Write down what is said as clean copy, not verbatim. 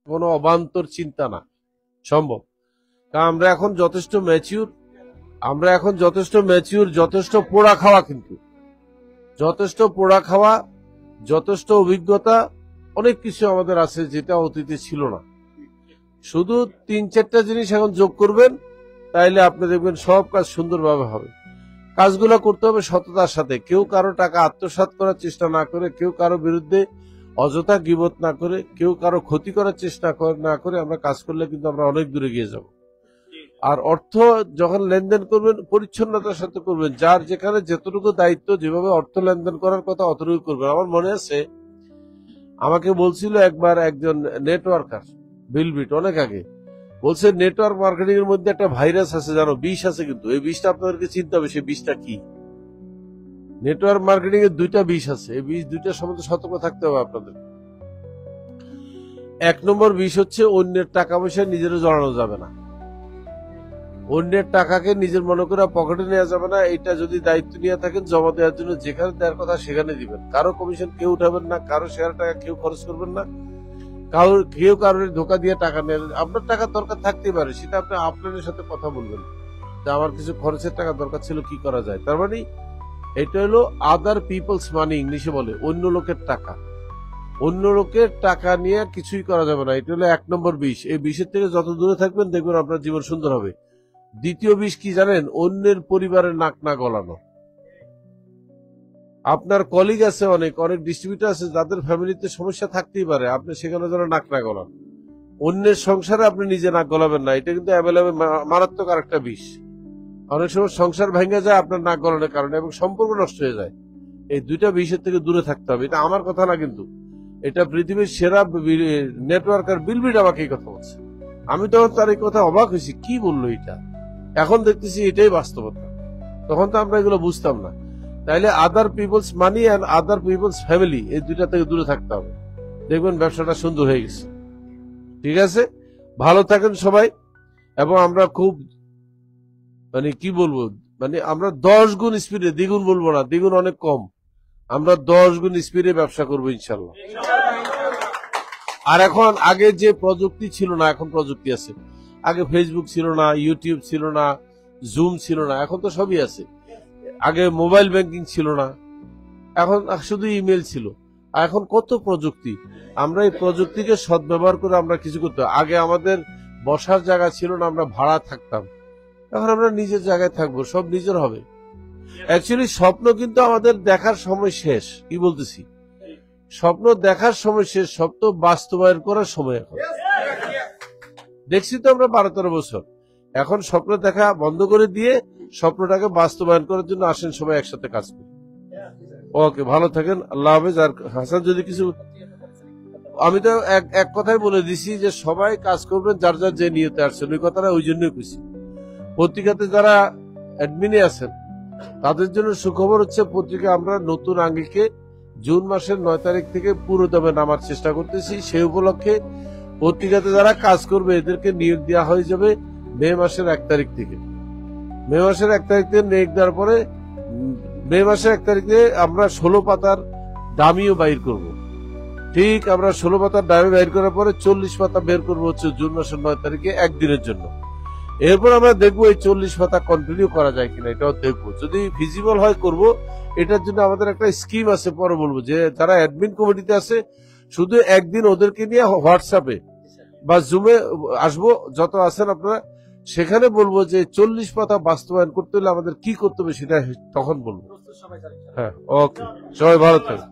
কোনো অবান্তর চিন্তা না সম্ভব। কারণ আমরা এখন যথেষ্ট ম্যাচিউর, যথেষ্ট পোড়া খাওয়া, কিন্তু যথেষ্ট পোড়া খাওয়া, যথেষ্ট অভিজ্ঞতা, অনেক কিছু আমাদের আছে যেটা অতীতে ছিল না। শুধু 3-4টা জিনিস এখন যোগ করবেন, তাইলে আপনি দেখবেন সব কাজ সুন্দরভাবে হবে। কাজগুলো করতে হবে সততার সাথে, কেউ কারো টাকা আত্মসাৎ করার চেষ্টা না করে, কেউ কারো বিরুদ্ধে অযথা গীবত না করে, কেউ কারো ক্ষতি করার চেষ্টা না করে আমরা কাজ করলে কিন্তু আমরা অনেক দূরে গিয়ে যাব। আর অর্থ যখন লেনদেন করবেন পরিচ্ছন্নতার সাথে করবেন, যার যেখানে যতটুকু দায়িত্ব, যেভাবে অর্থ লেনদেন করার কথা অতটুকু করবেন। আমার মনে আছে আমাকে বলছিল একবার একজন নেটওয়ার্কার, বিলবিট, অনেক আগে, বলছে নেটওয়ার্ক মার্কেটিং এর মধ্যে একটা ভাইরাস আছে জানো, বিষ আছে, কিন্তু এই বিষটা আপনাদেরকে চিনতে হবে। সেই বিষটা কি? নেটওয়ার্ক মার্কেটিং এর 2টা বিষ আছে, এই বিষ 2টার সম্বন্ধে সতর্ক থাকতে হবে আপনাদের। 1 নম্বর বিষ হচ্ছে অন্যের টাকা পয়সা নিজের জড়ানো যাবে না, অন্যের টাকাকে নিজের মনে করে পকেটে নেওয়া যাবে না। এটা যদি দায়িত্ব নিয়ে থাকেন জমা দেওয়ার জন্য, যেখানে দেওয়ার কথা সেখানে দিবেন। কারো কমিশন কেউ উঠাবেন না, কারো শেয়ার টাকা কেউ খরচ করবেন না, কেউ কারোর ধোকা দিয়ে টাকা নেন। আপনার টাকা দরকার থাকতেই পারে, সেটা আপনি আপনাদের সাথে কথা বলবেন যে আমার কিছু খরচের টাকা দরকার ছিল, কি করা যায়। তার মানে এটা হলো আদার পিপলস মানি, ইংলিশে বলে অন্য লোকের টাকা। অন্য লোকের টাকা নিয়ে কিছুই করা যাবে না, এটা হলো 1 নম্বর বিষ। এই বিষের থেকে যত দূরে থাকবেন দেখবেন আপনার জীবন সুন্দর হবে। দ্বিতীয় বিষ কি জানেন? অন্যের পরিবারের নাক না গলানো। আপনার কলিগ আছে, অনেক ডিস্ট্রিবিউটর আছে যাদের ফ্যামিলিতে সমস্যা থাকতেই পারে, আপনি সেখানে যেন নাক না গলান। অন্যের সংসারে আপনি নিজে নাক গলাবেন না, এটা কিন্তু মারাত্মক আর একটা বিষ। অনেক সময় সংসার ভেঙে যায় আপনার নাক গলানোর কারণে, এবং সম্পর্ক নষ্ট হয়ে যায়। এই 2টা বিষের থেকে দূরে থাকতে হবে। এটা আমার কথা না, কিন্তু এটা পৃথিবীর সেরা নেটওয়ার্কার বিলবিট আমাকে এই কথা বলছে। আমি তখন তার এই কথা অবাক হয়েছি, কি বললো এটা। এখন দেখতেছি এটাই বাস্তবতা, তখন তো আমরা এগুলো বুঝতাম না। তাইলে other people's money and other people's family, এই 2টা থেকে দূরে থাকতে হবে, দেখবেন ব্যবসাটা সুন্দর হয়ে গেছে। ঠিক আছে, ভালো থাকেন সবাই। এবং আমরা খুব কি বলবো, আমরা 10 গুণ স্পিডে, দ্বিগুণ বলবো না, দ্বিগুণ অনেক কম, আমরা 10 গুণ স্পিডে ব্যবসা করবো ইনশাল্লাহ। আর এখন আগে যে প্রযুক্তি ছিল না, এখন প্রযুক্তি আছে। আগে ফেসবুক ছিল না, ইউটিউব ছিল না, জুম ছিল না, এখন তো সবই আছে। আগে মোবাইল ব্যাংকিং ছিল না, এখন শুধু ইমেল ছিল। আর এখন কত প্রযুক্তি, আমরা এই প্রযুক্তিকে সদ্ব্যবহার করে আমরা কিছু করতে। আগে আমাদের বসার জায়গা ছিল না, আমরা ভাড়া থাকতাম, এখন আমরা নিজের জায়গায় থাকবো, সব নিজের হবে। অ্যাকচুয়ালি স্বপ্ন কিন্তু আমাদের দেখার সময় শেষ। কি বলতেছি, স্বপ্ন দেখার সময় শেষ, স্বপ্ন বাস্তবায়ন করার সময় এখন। দেখছি তো আমরা 12-13 বছর, এখন স্বপ্ন দেখা বন্ধ করে দিয়ে স্বপ্নটাকে বাস্তবায়ন করার জন্য আসেন সবাই একসাথে কাজ করি। ওকে, ভালো থাকেন, আল্লাহ হাফেজ। আর হাসান যদি কিছু, আমি তো এক কথাই বলে দিছি যে সবাই কাজ করবেন যার যার যে নিয়তে আসছেন, ওই কথাটা ওই জন্যই কইছি। পত্রিকাতে যারা অ্যাডমিনে আছেন তাদের জন্য সুখবর হচ্ছে, পত্রিকা আমরা নতুন আঙ্গিকে জুন মাসের 9 তারিখ থেকে পুরো দমে নামার চেষ্টা করতেছি। সেই উপলক্ষে পত্রিকাতে যারা কাজ করবে এদেরকে নিয়োগ দেওয়া হয়ে যাবে মে মাসের 1 তারিখ থেকে। মে মাসের 1 তারিখ থেকে নিয়োগ দেওয়ার পরে মে মাসের 1 তারিখে আমরা 16 পাতার দামিও বাইর করব। ঠিক আমরা 16 পাতার দামি বাইর করার পরে 40 পাতা বের করবো হচ্ছে জুন মাসের 9 তারিখে, একদিনের জন্য। এরপর আমরা দেখবো এই 40 পাতা কন্টিনিউ করা যায় কিনা, এটাও দেখবো। যদি ফিজিবল হয় করব। এটার জন্য আমাদের একটা স্কিম আছে, পরে বলবো, যে যারা অ্যাডমিন কমিটিতে আছে শুধু একদিন ওদেরকে নিয়ে হোয়াটসঅ্যাপে বা জুমে আসবো, যত আছেন আপনারা, সেখানে বলবো যে 40 পাতা বাস্তবায়ন করতে হলে আমাদের কি করতে হবে সেটা তখন বলবো। হ্যাঁ, ওকে, সবাই ভালো থাকবে।